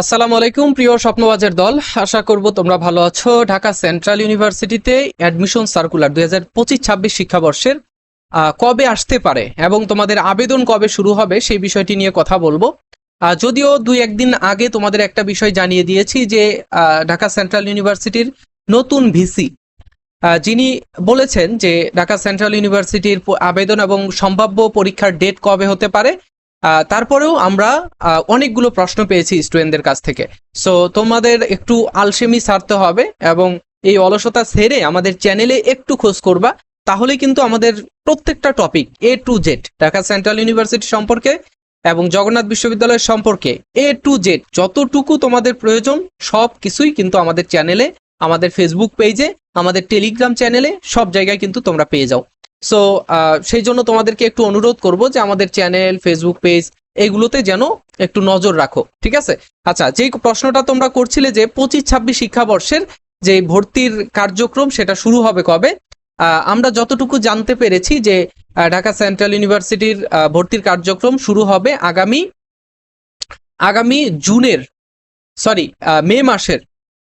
আসসালামু আলাইকুম প্রিয় স্বপ্নবাজের দল, আশা করব তোমরা ভালো আছো। ঢাকা সেন্ট্রাল ইউনিভার্সিটিতে অ্যাডমিশন সার্কুলার 2025-26 শিক্ষাবর্ষের কবে আসতে পারে এবং তোমাদের আবেদন কবে শুরু হবে সেই বিষয়টি নিয়ে কথা বলবো। যদিও দুই একদিন আগে তোমাদের একটা বিষয় জানিয়ে দিয়েছি যে ঢাকা সেন্ট্রাল ইউনিভার্সিটির নতুন ভিসি যিনি বলেছেন যে ঢাকা সেন্ট্রাল ইউনিভার্সিটির আবেদন এবং সম্ভাব্য পরীক্ষার ডেট কবে হতে পারে। তারপরেও আমরা অনেকগুলো প্রশ্ন পেয়েছি স্টুডেন্টদের কাছ থেকে। সো তোমাদের একটু আলসেমি ছাড়তে হবে এবং এই অলসতা ছেড়ে আমাদের চ্যানেলে একটু খোঁজ করবা, তাহলে কিন্তু আমাদের প্রত্যেকটা topic A to Z Dhaka central university সম্পর্কে এবং জগন্নাথ বিশ্ববিদ্যালয়ের সম্পর্কে A to Z যতটুকু তোমাদের প্রয়োজন সব কিছুই কিন্তু আমাদের চ্যানেলে, আমাদের ফেসবুক পেজে, আমাদের টেলিগ্রাম চ্যানেলে সব জায়গায় কিন্তু তোমরা পেয়ে যাও। সো সেই জন্য তোমাদেরকে একটু অনুরোধ করব যে আমাদের চ্যানেল, ফেসবুক পেজ এগুলোতে যেন একটু নজর রাখো, ঠিক আছে? আচ্ছা, যে প্রশ্নটা তোমরা করছিলে যে 25-26 শিক্ষাবর্ষের যে ভর্তির কার্যক্রম সেটা শুরু হবে কবে, আমরা যতটুকু জানতে পেরেছি যে ঢাকা সেন্ট্রাল ইউনিভার্সিটির ভর্তির কার্যক্রম শুরু হবে আগামী জুনের, সরি,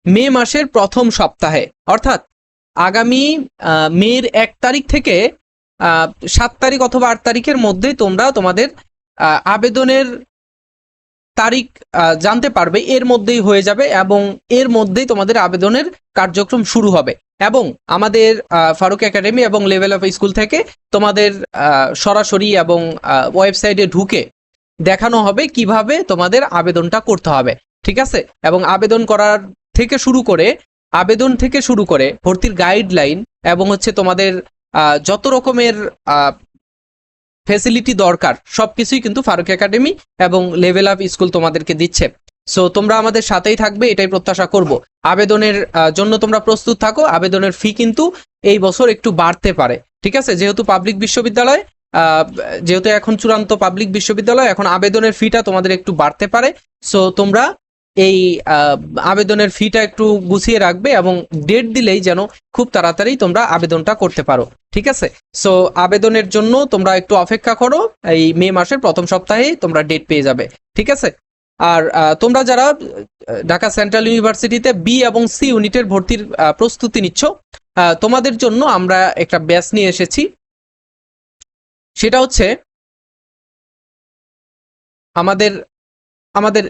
মে মাসের প্রথম সপ্তাহে, অর্থাৎ আগামী মের 1 তারিখ থেকে 7 তারিখ অথবা 8 তারিখের মধ্যে তোমরা তোমাদের আবেদনের তারিখ জানতে পারবে, এর মধ্যেই হয়ে যাবে এবং এর মধ্যেই তোমাদের আবেদনের কার্যক্রম শুরু হবে। এবং আমাদের ফারুক একাডেমি এবং লেভেল অফ স্কুল থেকে তোমাদের সরাসরি এবং ওয়েবসাইটে ঢুকে দেখানো হবে কিভাবে তোমাদের আবেদনটা করতে হবে, ঠিক আছে? এবং আবেদন থেকে শুরু করে ভর্তির গাইডলাইন এবং হচ্ছে তোমাদের যত রকমের ফ্যাসিলিটি দরকার সবকিছুই কিন্তু ফারুক একাডেমি এবং লেভেল আপ স্কুল তোমাদেরকে দিচ্ছে। সো তোমরা আমাদের সাথেই থাকবে এটাই প্রত্যাশা করব। আবেদনের জন্য তোমরা প্রস্তুত থাকো। আবেদনের ফি কিন্তু এই বছর একটু বাড়তে পারে, ঠিক আছে? যেহেতু এখন চূড়ান্ত পাবলিক বিশ্ববিদ্যালয়, এখন আবেদনের ফিটা তোমাদের একটু বাড়তে পারে। সো তোমরা এই আবেদনের ফিটা একটু গুছিয়ে রাখবে এবং ডেট দিলেই যেন খুব তাড়াতাড়ি তোমরা আবেদনটা করতে পারো, ঠিক আছে? সো আবেদনের জন্য তোমরা একটু অপেক্ষা করো, এই মে মাসের প্রথম সপ্তাহে তোমরা ডেট পেয়ে যাবে, ঠিক আছে? আর তোমরা যারা ঢাকা সেন্ট্রাল ইউনিভার্সিটিতে বি এবং সি ইউনিটের ভর্তির প্রস্তুতি নিচ্ছ, তোমাদের জন্য আমরা একটা ব্যাচ নিয়ে এসেছি। সেটা হচ্ছে আমাদের আমাদের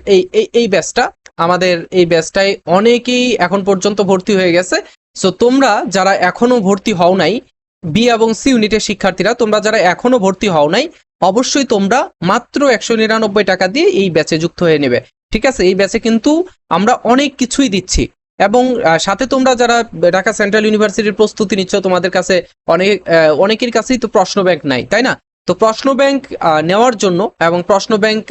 এই ব্যাচটায় অনেকেই এখন পর্যন্ত ভর্তি হয়ে গেছে। সো তোমরা যারা এখনো ভর্তি হও নাই, বি এবং সি ইউনিটের শিক্ষার্থীরা, তোমরা যারা এখনো ভর্তি হও নাই, অবশ্যই তোমরা মাত্র 199 টাকা দিয়ে এই ব্যাচে যুক্ত হয়ে নেবে, ঠিক আছে? এই ব্যাচে কিন্তু আমরা অনেক কিছুই দিচ্ছি এবং সাথে তোমরা যারা ঢাকা সেন্ট্রাল ইউনিভার্সিটির প্রস্তুতি নিচ্ছ, তোমাদের কাছে অনেকের কাছেই তো প্রশ্ন ব্যাংক নাই, তাই না? তো প্রশ্ন ব্যাংক নেওয়ার জন্য এবং প্রশ্ন ব্যাংক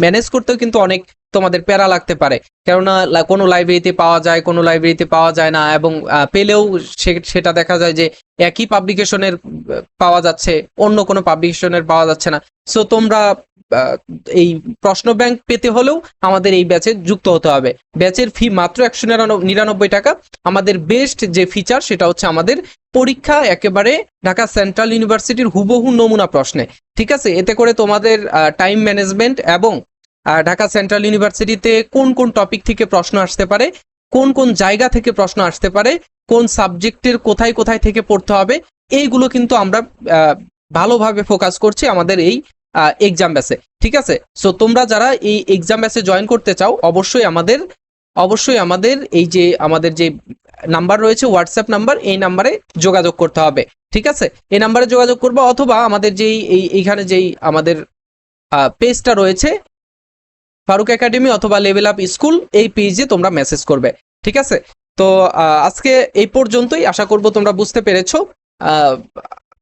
ম্যানেজ করতেও কিন্তু অনেক তোমাদের প্যারা লাগতে পারে, কেননা কোনো লাইব্রেরিতে পাওয়া যায়, কোনো লাইব্রেরিতে পাওয়া যায় না, এবং পেলেও সেটা দেখা যায় যে একই পাবলিকেশনের পাওয়া যাচ্ছে, অন্য কোনো পাবলিকেশনের পাওয়া যাচ্ছে না। সো তোমরা এই প্রশ্ন ব্যাংক পেতে হলেও আমাদের এই ব্যাচে যুক্ত হতে হবে। ব্যাচের ফি মাত্র 199 টাকা। আমাদের বেস্ট যে ফিচার সেটা হচ্ছে আমাদের পরীক্ষা একেবারে ঢাকা সেন্ট্রাল ইউনিভার্সিটির হুবহু নমুনা প্রশ্নে, ঠিক আছে? এতে করে তোমাদের টাইম ম্যানেজমেন্ট এবং ঢাকা সেন্ট্রাল ইউনিভার্সিটিতে কোন কোন টপিক থেকে প্রশ্ন আসতে পারে, কোন কোন জায়গা থেকে প্রশ্ন আসতে পারে, কোন সাবজেক্টের কোথায় কোথায় থেকে পড়তে হবে, এইগুলো কিন্তু আমরা ভালোভাবে ফোকাস করছি আমাদের এই এক্সাম ব্যাচে, ঠিক আছে? সো তোমরা যারা এই এক্সাম ব্যাচে জয়েন করতে চাও, অবশ্যই আমাদের আমাদের যে নাম্বার রয়েছে, হোয়াটসঅ্যাপ নাম্বার, এই নাম্বারে যোগাযোগ করতে হবে, ঠিক আছে? এই নাম্বারে যোগাযোগ করবো, অথবা আমাদের এইখানে আমাদের পেজটা রয়েছে ফারুক একাডেমি অথবা লেভেল আপ স্কুল, এই পেজে তোমরা মেসেজ করবে, ঠিক আছে? তো আজকে এই পর্যন্তই। আশা করব তোমরা বুঝতে পেরেছো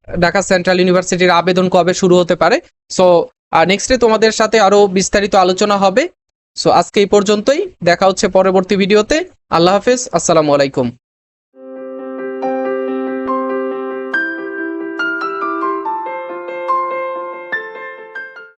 ঢাকা সেন্ট্রাল ইউনিভার্সিটির আবেদন কবে শুরু হতে পারে। সো নেক্সটে তোমাদের সাথে আরো বিস্তারিত আলোচনা হবে। সো আজকে এই পর্যন্তই, দেখা হচ্ছে পরবর্তী ভিডিওতে। আল্লাহ হাফেজ, আসসালামু আলাইকুম।